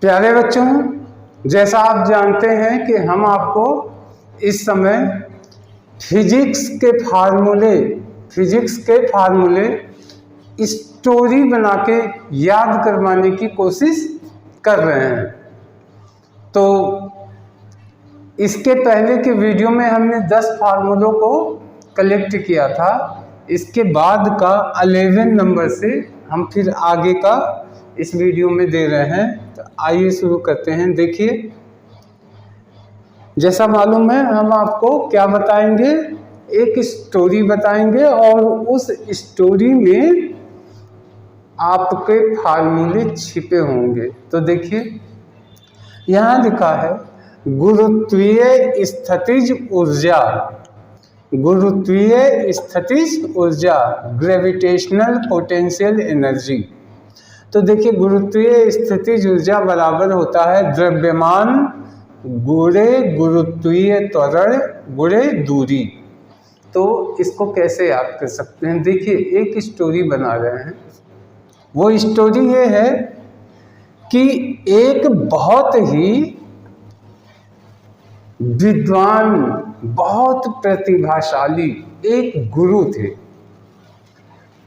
प्यारे बच्चों, जैसा आप जानते हैं कि हम आपको इस समय फिजिक्स के फार्मूले स्टोरी बना के याद करवाने की कोशिश कर रहे हैं। तो इसके पहले के वीडियो में हमने 10 फार्मूलों को कलेक्ट किया था। इसके बाद का 11 नंबर से हम फिर आगे का इस वीडियो में दे रहे हैं। तो आइए शुरू करते हैं। देखिए, जैसा मालूम है हम आपको क्या बताएंगे, एक स्टोरी बताएंगे और उस स्टोरी में आपके फार्मूले छिपे होंगे। तो देखिए, यहाँ लिखा है गुरुत्वीय स्थितिज ऊर्जा ग्रेविटेशनल पोटेंशियल एनर्जी। तो देखिए, गुरुत्वीय स्थितिज ऊर्जा बराबर होता है द्रव्यमान गुणे गुरुत्वीय त्वरण गुणे दूरी। तो इसको कैसे याद कर सकते हैं? देखिए, एक स्टोरी बना रहे हैं। वो स्टोरी ये है कि एक बहुत ही विद्वान, बहुत प्रतिभाशाली एक गुरु थे।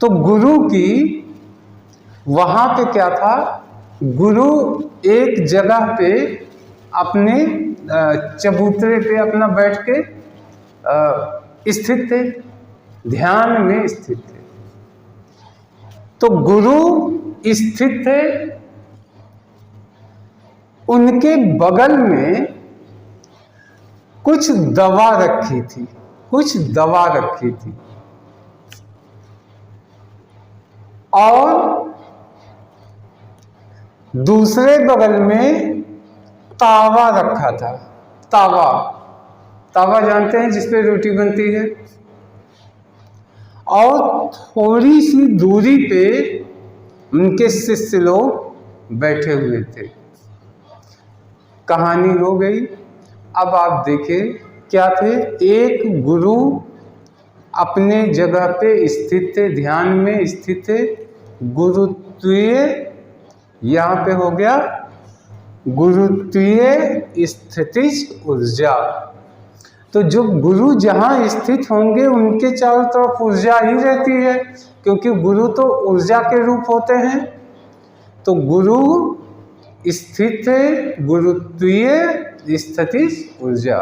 तो गुरु की वहाँ पे क्या था, गुरु एक जगह पे अपने चबूतरे पे अपना बैठ के स्थित थे, ध्यान में स्थित थे। तो गुरु स्थित थे, उनके बगल में कुछ दवा रखी थी और दूसरे बगल में तावा रखा था। तावा जानते हैं, जिसपे रोटी बनती है। और थोड़ी सी दूरी पे उनके शिष्य लोग बैठे हुए थे। कहानी हो गई। अब आप देखें क्या थे। एक गुरु अपने जगह पे स्थित थे, ध्यान में स्थित थे। गुरुत्वीय, यहाँ पे हो गया गुरुत्वीय स्थितिज ऊर्जा। तो जो गुरु जहाँ स्थित होंगे उनके चारों तरफ ऊर्जा ही रहती है, क्योंकि गुरु तो ऊर्जा के रूप होते हैं। तो गुरु स्थित है, गुरुत्वीय स्थितिज ऊर्जा।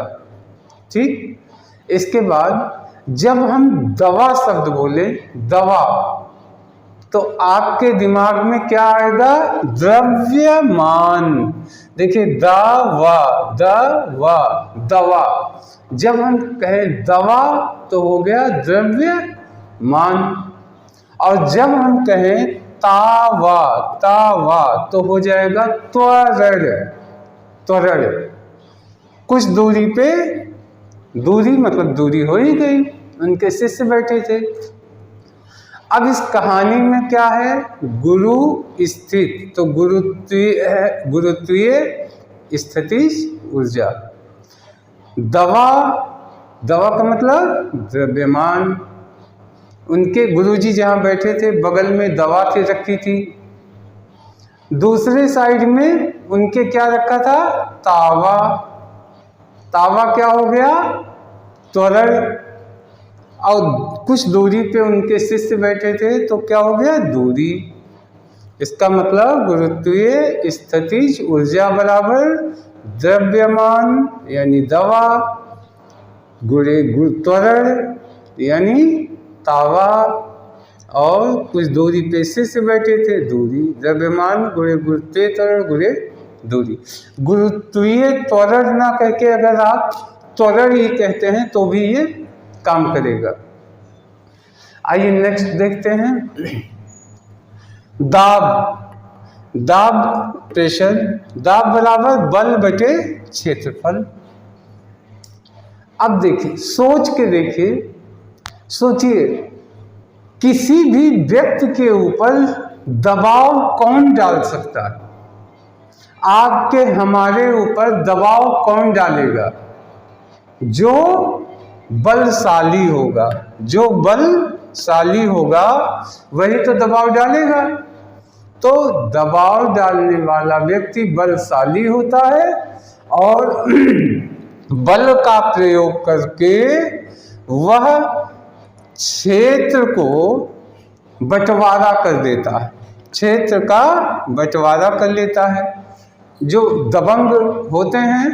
ठीक। इसके बाद जब हम दवा शब्द बोले, दवा, तो आपके दिमाग में क्या आएगा? द्रव्यमान। देखिए, दवा। जब हम कहें दवा तो हो गया द्रव्यमान, और जब हम कहें तावा तो हो जाएगा त्वरण। कुछ दूरी पे, दूरी मतलब दूरी हो ही गई, उनके शिष्य बैठे थे। अब इस कहानी में क्या है? गुरु स्थित, तो गुरुत्वीय स्थितिज ऊर्जा। दवा का मतलब द्रव्यमान। उनके गुरुजी जहाँ बैठे थे बगल में दवा थी, रखी थी। दूसरे साइड में उनके क्या रखा था? तावा क्या हो गया? त्वरण। और कुछ दूरी पे उनके शिष्य बैठे थे, तो क्या हो गया? दूरी। इसका मतलब गुरुत्वीय स्थितिज ऊर्जा बराबर द्रव्यमान यानी दवा गुणे त्वरण यानी तावा, और कुछ दूरी पे शिष्य बैठे थे, दूरी। द्रव्यमान गुणे गुरुत्वीय त्वरण गुणे दूरी। गुरुत्वीय त्वरण ना कह के अगर आप त्वरण ही कहते हैं तो भी ये काम करेगा। आइए नेक्स्ट देखते हैं। दाब प्रेशर। दाब बराबर बल बटे क्षेत्रफल। अब देखिए, सोच के देखिए, सोचिए, किसी भी व्यक्ति के ऊपर दबाव कौन डाल सकता है? आपके हमारे ऊपर दबाव कौन डालेगा? जो बलशाली होगा, वही तो दबाव डालेगा। तो दबाव डालने वाला व्यक्ति बलशाली होता है और बल का प्रयोग करके वह क्षेत्र को बंटवारा कर देता है, क्षेत्र का बंटवारा कर लेता है। जो दबंग होते हैं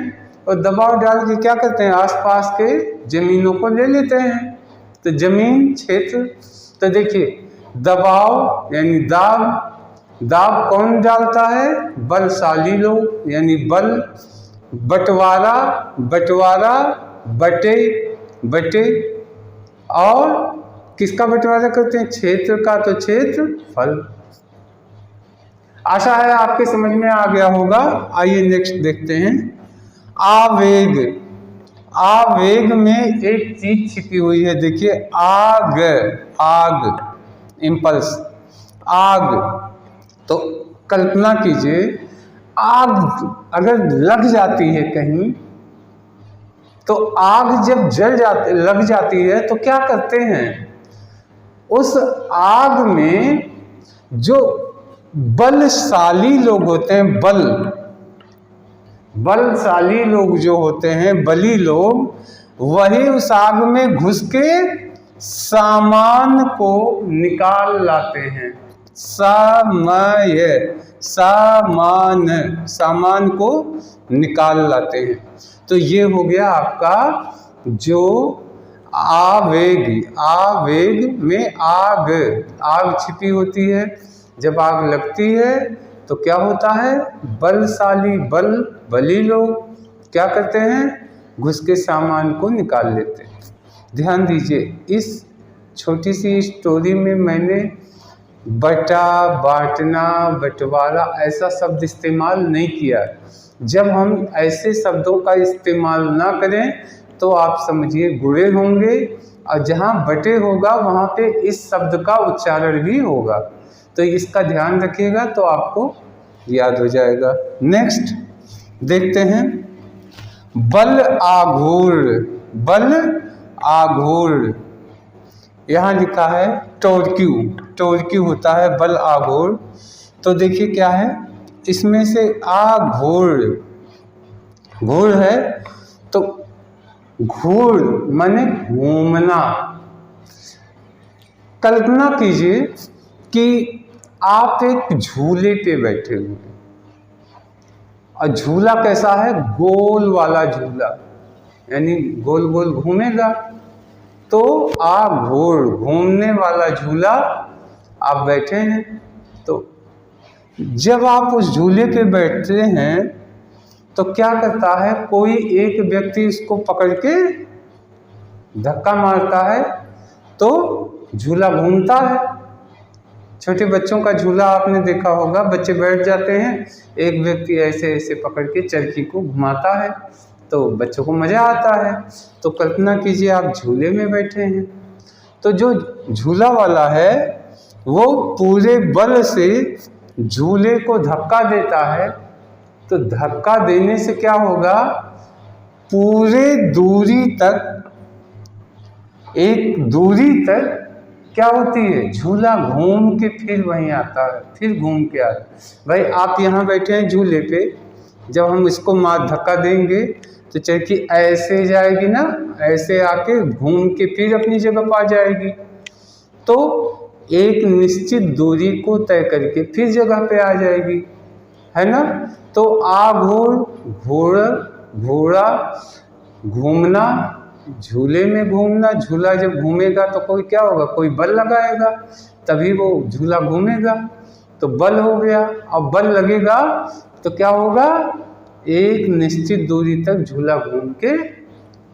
और दबाव डाल के क्या करते हैं, आसपास के जमीनों को ले लेते हैं। तो जमीन क्षेत्र, तो देखिए दबाव यानी दाब कौन डालता है, बलशाली लोग, यानी बल, बंटवारा बटे और किसका बंटवारा करते हैं, क्षेत्र का, तो क्षेत्रफल। आशा है आपके समझ में आ गया होगा। आइए नेक्स्ट देखते हैं। आवेग में एक चीज छिपी हुई है, देखिए आग, इम्पल्स, आग। तो कल्पना कीजिए आग अगर लग जाती है कहीं, तो आग जब लग जाती है तो क्या करते हैं, उस आग में जो बलशाली लोग होते हैं, बलशाली लोग जो होते हैं, बली लोग, वही उस आग में घुस के सामान को निकाल लाते हैं। सामान को निकाल लाते हैं। तो ये हो गया आपका जो आवेग में आग छिपी होती है। जब आग लगती है तो क्या होता है, बलशाली बली लोग क्या करते हैं, घुस के सामान को निकाल लेते हैं। ध्यान दीजिए, इस छोटी सी स्टोरी में मैंने बांटना, बंटवारा ऐसा शब्द इस्तेमाल नहीं किया। जब हम ऐसे शब्दों का इस्तेमाल ना करें तो आप समझिए गुणे होंगे, और जहाँ बटे होगा वहाँ पे इस शब्द का उच्चारण भी होगा। तो इसका ध्यान रखिएगा तो आपको याद हो जाएगा। नेक्स्ट देखते हैं, बल आघूर, यहाँ लिखा है टोरक्यू होता है बल आघूर। तो देखिए क्या है, इसमें से घूर है, तो घूर माने घूमना। कल्पना कीजिए कि आप एक झूले पे बैठे हुए हैं, और झूला कैसा है, गोल वाला झूला, यानी गोल गोल घूमेगा। तो घूमने वाला झूला आप बैठे हैं। तो जब आप उस झूले पे बैठते हैं तो क्या करता है, कोई एक व्यक्ति इसको पकड़ के धक्का मारता है तो झूला घूमता है। छोटे बच्चों का झूला आपने देखा होगा, बच्चे बैठ जाते हैं, एक व्यक्ति ऐसे ऐसे पकड़ के चरखी को घुमाता है तो बच्चों को मज़ा आता है। तो कल्पना कीजिए आप झूले में बैठे हैं, तो जो झूला वाला है वो पूरे बल से झूले को धक्का देता है। तो धक्का देने से क्या होगा, पूरे एक दूरी तक क्या होती है, झूला घूम के फिर वहीं आता है, फिर घूम के आता है। भाई आप यहाँ बैठे हैं झूले पे, जब हम इसको धक्का देंगे तो चरखी ऐसे जाएगी ना, ऐसे आके घूम के फिर अपनी जगह पर आ जाएगी। तो एक निश्चित दूरी को तय करके फिर जगह पे आ जाएगी, है ना। तो घोड़ा घूमना, झूले में घूमना। झूला जब घूमेगा तो कोई क्या होगा, कोई बल लगाएगा तभी वो झूला घूमेगा, तो बल हो गया। अब बल लगेगा तो क्या होगा, एक निश्चित दूरी तक झूला घूम के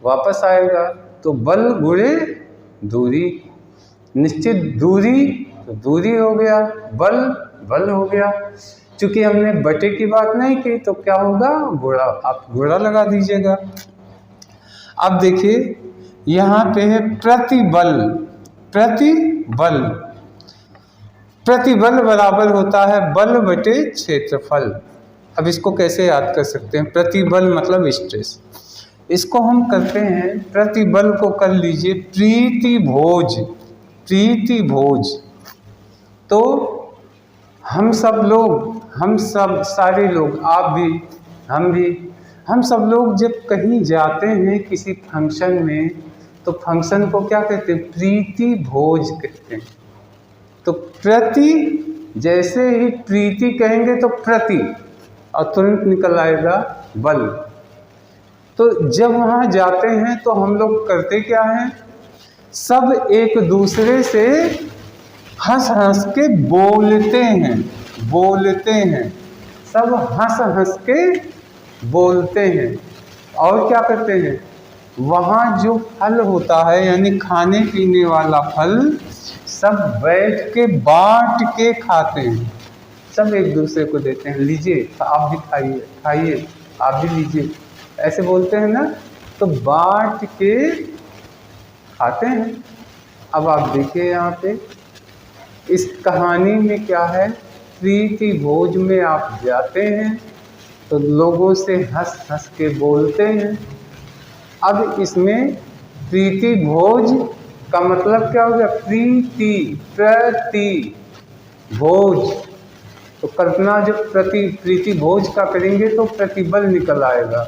वापस आएगा। तो बल गुणे दूरी, निश्चित दूरी तो दूरी हो गया, बल हो गया। चूंकि हमने बटे की बात नहीं की तो क्या होगा, घोड़ा, आप घोड़ा लगा दीजिएगा। अब देखिए यहाँ पे है प्रतिबल बराबर होता है बल बटे क्षेत्रफल। अब इसको कैसे याद कर सकते हैं, प्रतिबल मतलब स्ट्रेस। इसको हम करते हैं, प्रतिबल को कर लीजिए प्रीति भोज। तो हम सब सारे लोग, आप भी, हम सब लोग जब कहीं जाते हैं किसी फंक्शन में, तो फंक्शन को क्या कहते हैं? प्रीति भोज कहते हैं। तो प्रति, जैसे ही प्रीति कहेंगे तो प्रति, और तुरंत निकल आएगा बल। तो जब वहाँ जाते हैं तो हम लोग करते क्या हैं? सब एक दूसरे से हंस हंस के बोलते हैं, सब हंस हंस के बोलते हैं। और क्या करते हैं? वहाँ जो फल होता है, यानी खाने पीने वाला फल, सब बैठ के बांट के खाते हैं, सब एक दूसरे को देते हैं, लीजिए आप भी खाइए, आप भी लीजिए, ऐसे बोलते हैं ना। तो बांट के खाते हैं। अब आप देखिए यहाँ पे इस कहानी में क्या है? प्रीति भोज में आप जाते हैं तो लोगों से हंस हंस के बोलते हैं। अब इसमें प्रीति भोज का मतलब क्या हो गया? प्रति भोज। तो कल्पना जब प्रीति भोज का करेंगे तो प्रतिबल निकल आएगा।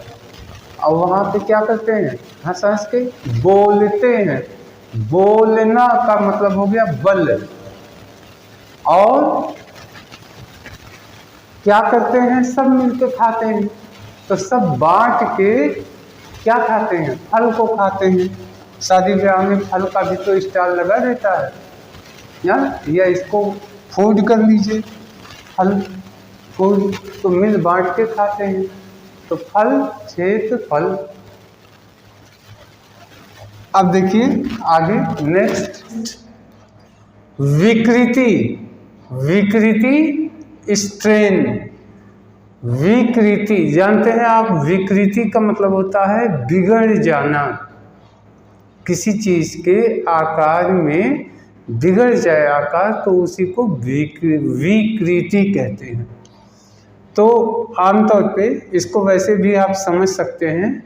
और वहाँ पे क्या करते हैं? हंस हंस के बोलते हैं। बोलना का मतलब हो गया बल। और क्या करते हैं? सब मिलके खाते हैं। तो सब बांट के क्या खाते हैं? फल को खाते हैं। शादी ब्याह में फल का भी तो स्टॉल लगा रहता है या इसको फूड कर लीजिए, फूड तो मिल बांट के खाते हैं। तो फल क्षेत्र फल। अब देखिए आगे नेक्स्ट, विकृति स्ट्रेन। विकृति जानते हैं आप? विकृति का मतलब होता है बिगड़ जाना। किसी चीज के आकार में बिगड़ जाए आकार, तो उसी को विकृति कहते हैं। तो आमतौर पे इसको वैसे भी आप समझ सकते हैं,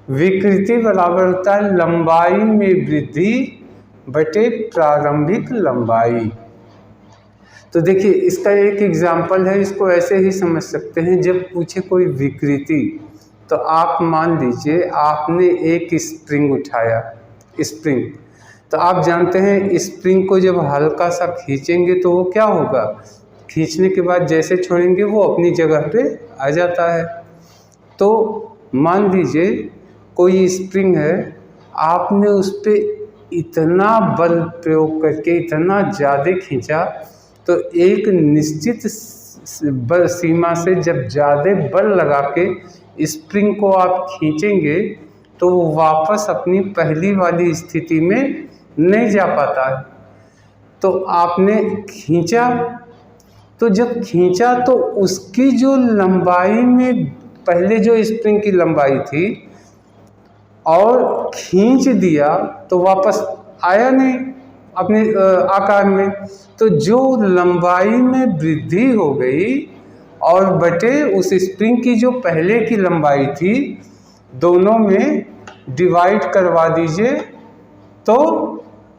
विकृति बराबर होता है लंबाई में वृद्धि बटे प्रारंभिक लंबाई। तो देखिए इसका एक एग्जाम्पल है, इसको ऐसे ही समझ सकते हैं। जब पूछे कोई विकृति, तो आप मान लीजिए आपने एक स्प्रिंग उठाया, स्प्रिंग, तो आप जानते हैं स्प्रिंग को जब हल्का सा खींचेंगे तो वो क्या होगा? खींचने के बाद जैसे छोड़ेंगे वो अपनी जगह पे आ जाता है। तो मान लीजिए कोई स्प्रिंग है, आपने उस पर इतना बल प्रयोग करके इतना ज़्यादा खींचा, तो एक निश्चित बल सीमा से जब ज़्यादा बल लगा के स्प्रिंग को आप खींचेंगे तो वो वापस अपनी पहली वाली स्थिति में नहीं जा पाता है। तो आपने खींचा, तो जब खींचा तो उसकी जो लंबाई में पहले जो स्प्रिंग की लंबाई थी और खींच दिया तो वापस आया नहीं अपने आकार में। तो जो लंबाई में वृद्धि हो गई और बटे उस स्प्रिंग की जो पहले की लंबाई थी, दोनों में डिवाइड करवा दीजिए तो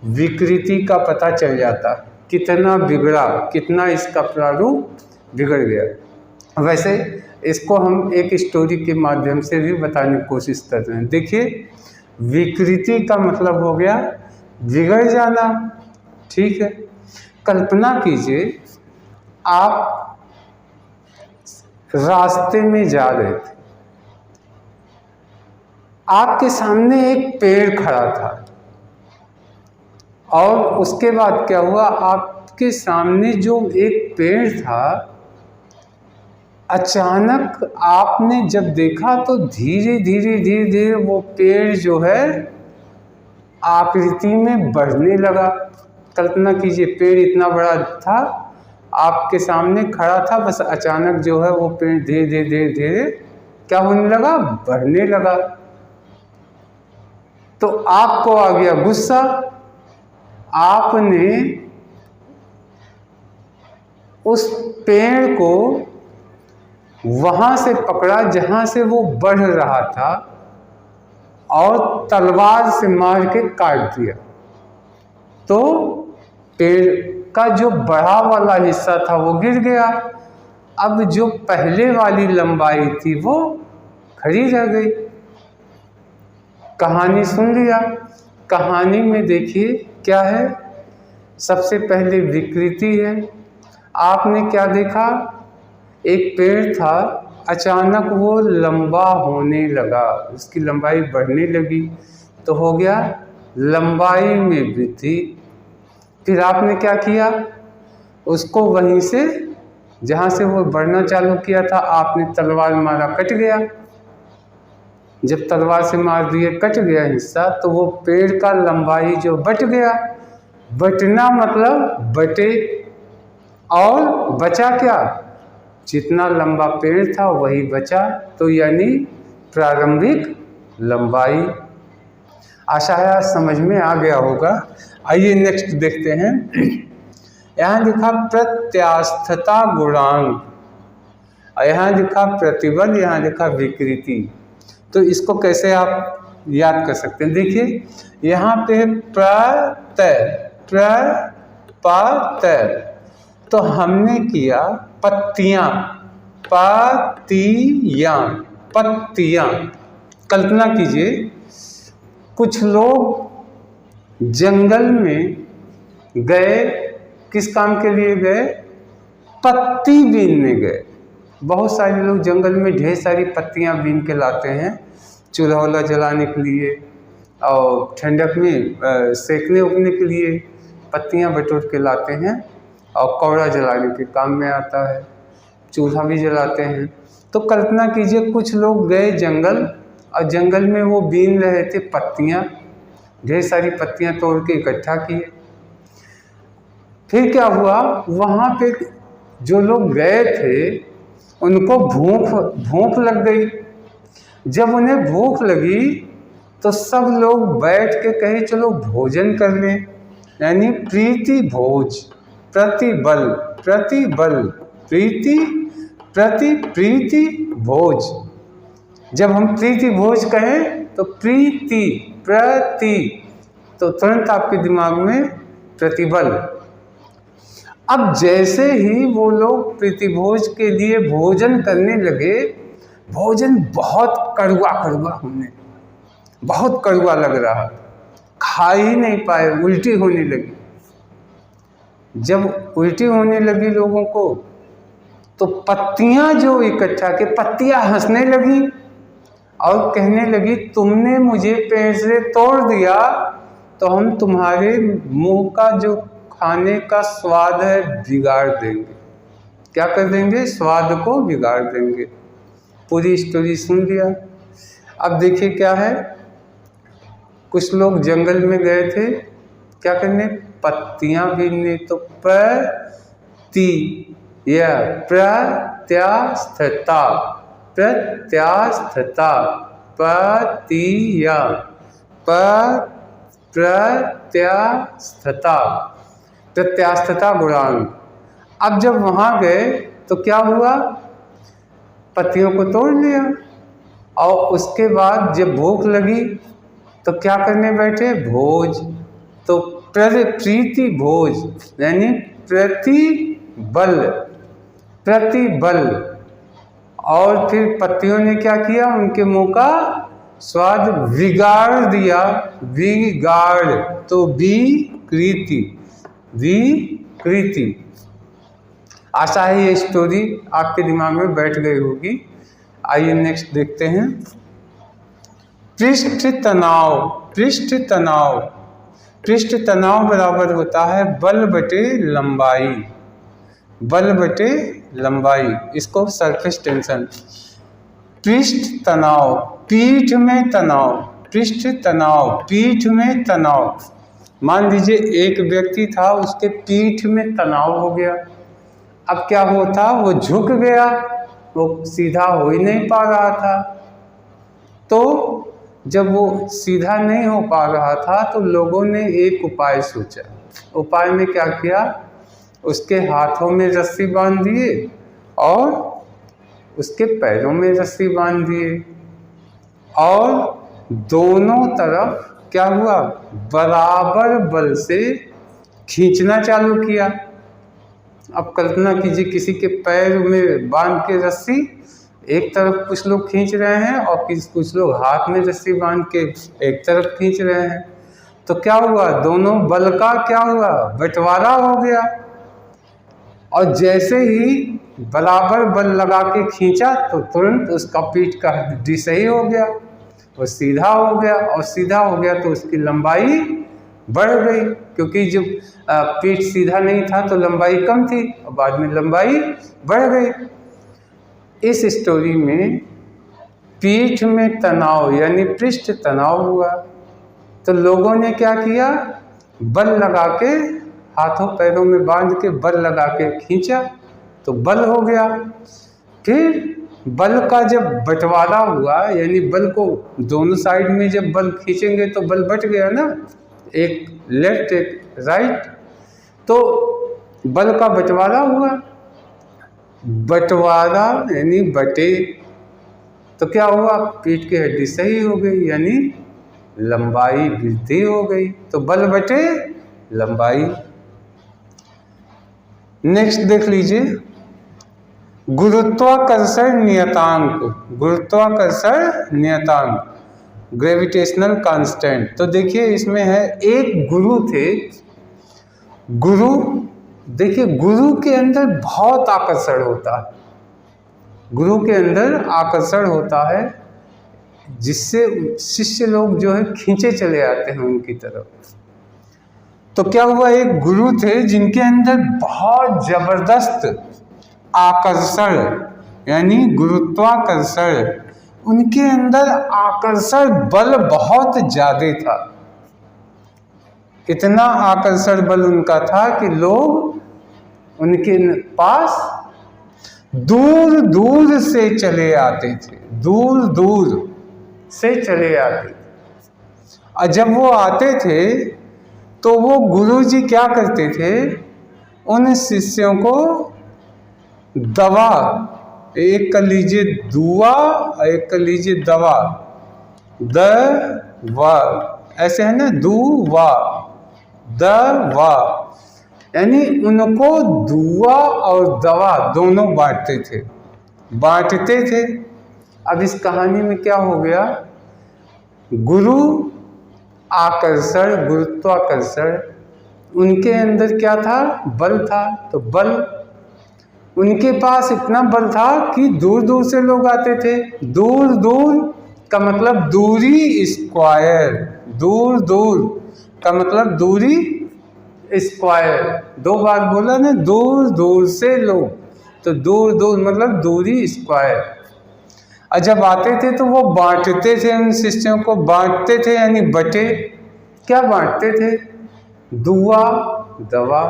विकृति का पता चल जाता, कितना बिगड़ा, कितना इसका प्रारूप बिगड़ गया। वैसे इसको हम एक स्टोरी के माध्यम से भी बताने की कोशिश कर रहे हैं। देखिए विकृति का मतलब हो गया बिगड़ जाना, ठीक है। कल्पना कीजिए आप रास्ते में जा रहे थे, आपके सामने एक पेड़ खड़ा था और उसके बाद क्या हुआ, आपके सामने जो एक पेड़ था, अचानक आपने जब देखा तो धीरे धीरे वो पेड़ जो है आकृति में बढ़ने लगा। कल्पना कीजिए पेड़ इतना बड़ा था, आपके सामने खड़ा था, बस अचानक जो है वो पेड़ धीरे धीरे क्या होने लगा, बढ़ने लगा। तो आपको आ गया गुस्सा, आपने उस पेड़ को वहां से पकड़ा जहां से वो बढ़ रहा था और तलवार से मार के काट दिया। तो पेड़ का जो बड़ा वाला हिस्सा था वो गिर गया। अब जो पहले वाली लंबाई थी वो खड़ी रह गई। कहानी सुन लिया। कहानी में देखिए क्या है, सबसे पहले विकृति है। आपने क्या देखा, एक पेड़ था, अचानक वो लंबा होने लगा, उसकी लंबाई बढ़ने लगी, तो हो गया लंबाई में वृद्धि। फिर आपने क्या किया, उसको वहीं से जहाँ से वो बढ़ना चालू किया था आपने तलवार मारा, कट गया। जब तलवार से मार दिए कट गया हिस्सा, तो वो पेड़ का लंबाई जो बट गया, बटना मतलब बटे, और बचा क्या, जितना लंबा पेड़ था वही बचा, तो यानी प्रारंभिक लंबाई। आशा है आज समझ में आ गया होगा। आइए नेक्स्ट देखते हैं। यहाँ लिखा प्रत्यास्थता गुणांक, यहाँ लिखा प्रतिबल, यहाँ लिखा विकृति। तो इसको कैसे आप याद कर सकते हैं, देखिए यहाँ पे प्रत्यय, तो हमने किया पत्तियां, पत्तियां। कल्पना कीजिए कुछ लोग जंगल में गए, किस काम के लिए गए, पत्ती बीनने गए। बहुत सारे लोग जंगल में ढेर सारी पत्तियां बीन के लाते हैं, चूल्हा वूल्हा जलाने के लिए, और ठंडक में सेकने उगने के लिए पत्तियां बटोर के लाते हैं, और कौड़ा जलाने के काम में आता है, चूल्हा भी जलाते हैं। तो कल्पना कीजिए कुछ लोग गए जंगल, और जंगल में वो बीन रहे थे पत्तियां, ढेर सारी पत्तियां तोड़ के इकट्ठा किए। फिर क्या हुआ, वहाँ पे जो लोग गए थे उनको भूख लग गई। जब उन्हें भूख लगी तो सब लोग बैठ के कहे चलो भोजन कर लें, यानी प्रीति भोज, प्रतिबल, प्रीति भोज। जब हम प्रीति भोज कहें तो प्रीति, प्रति, तो तुरंत आपके दिमाग में प्रतिबल। अब जैसे ही वो लोग प्रीतिभोज के लिए भोजन करने लगे, भोजन बहुत कड़वा होने, बहुत कड़वा लग रहा, खा ही नहीं पाए, उल्टी होने लगी। जब उल्टी होने लगी लोगों को, तो पत्तियां जो इकट्ठा के पत्तियां हंसने लगी और कहने लगी तुमने मुझे पेड़ से तोड़ दिया तो हम तुम्हारे मुंह का जो खाने का स्वाद है बिगाड़ देंगे। क्या कर देंगे, स्वाद को बिगाड़ देंगे। पूरी स्टोरी सुन लिया। अब देखिए क्या है, कुछ लोग जंगल में गए थे क्या करने, पत्तियां बीनने। तो प्रति या प्रत्यास्थता, पतिया, प्रत्यास्थता गुणांक। अब जब वहाँ गए तो क्या हुआ, पत्तियों को तोड़ लिया, और उसके बाद जब भूख लगी तो क्या करने बैठे, भोज। तो प्रीति भोज यानी प्रतिबल। और फिर पत्तियों ने क्या किया, उनके मुंह का स्वाद बिगाड़ दिया, बिगाड़, तो विकृति। आशा है ये स्टोरी आपके दिमाग में बैठ गई होगी। आइए नेक्स्ट देखते हैं। पृष्ठ तनाव बराबर होता है बल बटे लंबाई। इसको सरफेस टेंशन। पृष्ठ तनाव, पीठ में तनाव। मान लीजिए एक व्यक्ति था, उसके पीठ में तनाव हो गया। अब क्या होता, वो झुक गया, वो सीधा हो ही नहीं पा रहा था। तो जब वो सीधा नहीं हो पा रहा था तो लोगों ने एक उपाय सोचा। उपाय में क्या किया, उसके हाथों में रस्सी बांध दिए और उसके पैरों में रस्सी बांध दिए, और दोनों तरफ क्या हुआ, बराबर बल से खींचना चालू किया। अब कल्पना कीजिए किसी के पैर में बांध के रस्सी, एक तरफ कुछ लोग खींच रहे हैं और कुछ लोग हाथ में रस्सी बांध के एक तरफ खींच रहे हैं। तो क्या हुआ, दोनों बल का क्या हुआ, बंटवारा हो गया। और जैसे ही बराबर बल लगा के खींचा तो तुरंत उसका पीठ का हड्डी सही हो गया और सीधा हो गया, और सीधा हो गया तो उसकी लंबाई बढ़ गई, क्योंकि जब पीठ सीधा नहीं था तो लंबाई कम थी और बाद में लंबाई बढ़ गई। इस स्टोरी में पीठ में तनाव यानी पृष्ठ तनाव हुआ, तो लोगों ने क्या किया, बल लगा के हाथों पैरों में बांध के बल लगा के खींचा तो बल हो गया। फिर बल का जब बंटवारा हुआ, यानी बल को दोनों साइड में जब बल खींचेंगे तो बल बट गया ना, एक लेफ्ट एक राइट, तो बल का बंटवारा हुआ। बंटवारा यानी बटे तो क्या हुआ, पीठ की हड्डी सही हो गई, यानी लंबाई वृद्धि हो गई। तो बल बटे लंबाई। नेक्स्ट देख लीजिए, गुरुत्वाकर्षण नियतांक। गुरुत्वाकर्षण नियतांक, ग्रेविटेशनल कांस्टेंट। तो देखिए इसमें है, एक गुरु थे। गुरु, देखिए गुरु के अंदर बहुत आकर्षण होता है, गुरु के अंदर आकर्षण होता है, जिससे शिष्य लोग जो है खींचे चले आते हैं उनकी तरफ। तो क्या हुआ, एक गुरु थे जिनके अंदर बहुत जबरदस्त आकर्षण यानी गुरुत्वाकर्षण, उनके अंदर आकर्षण बल बहुत ज्यादा था। इतना आकर्षण बल उनका था कि लोग उनके पास दूर दूर से चले आते थे, दूर दूर से चले आते थे। और जब वो आते थे तो वो गुरुजी क्या करते थे, उन शिष्यों को दवा, एक कर लीजिए दुआ, एक कर लीजिए दवा, दवा ऐसे है ना, दुआ दवा, यानी उनको दुआ और दवा दोनों बांटते थे। अब इस कहानी में क्या हो गया, गुरु आकर्षण गुरुत्वाकर्षण, उनके अंदर क्या था, बल था। तो बल, उनके पास इतना बल था कि दूर दूर से लोग आते थे। दूर दूर का मतलब दूरी स्क्वायर, दूर दूर का मतलब दूरी स्क्वायर, दो बार बोला ना, दूर दूर से लोग, तो दूर दूर मतलब दूरी स्क्वायर। और जब आते थे तो वो बांटते थे, उन शिष्यों को बांटते थे, यानी बटे। क्या बांटते थे, दुआ दवा।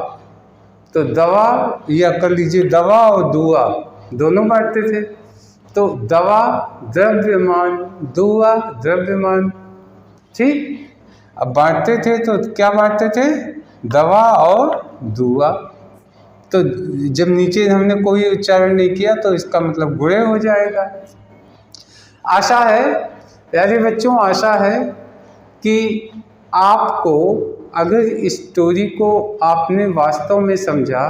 तो दवा या कर लीजिए दवा और दुआ दोनों बांटते थे। तो दवा द्रव्यमान, दुआ द्रव्यमान, ठीक। अब बांटते थे तो क्या बांटते थे, दवा और दुआ। तो जब नीचे हमने कोई उच्चारण नहीं किया तो इसका मतलब गुणे हो जाएगा। आशा है प्यारे बच्चों, आशा है कि आपको अगर इस स्टोरी को आपने वास्तव में समझा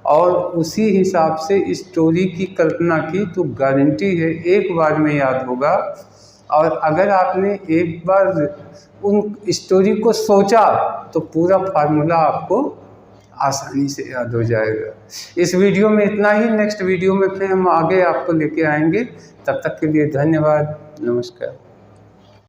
और उसी हिसाब से इस स्टोरी की कल्पना की तो गारंटी है एक बार में याद होगा। और अगर आपने एक बार उन स्टोरी को सोचा तो पूरा फार्मूला आपको आसानी से याद हो जाएगा। इस वीडियो में इतना ही, नेक्स्ट वीडियो में फिर हम आगे आपको लेके आएंगे। तब तक के लिए धन्यवाद, नमस्कार।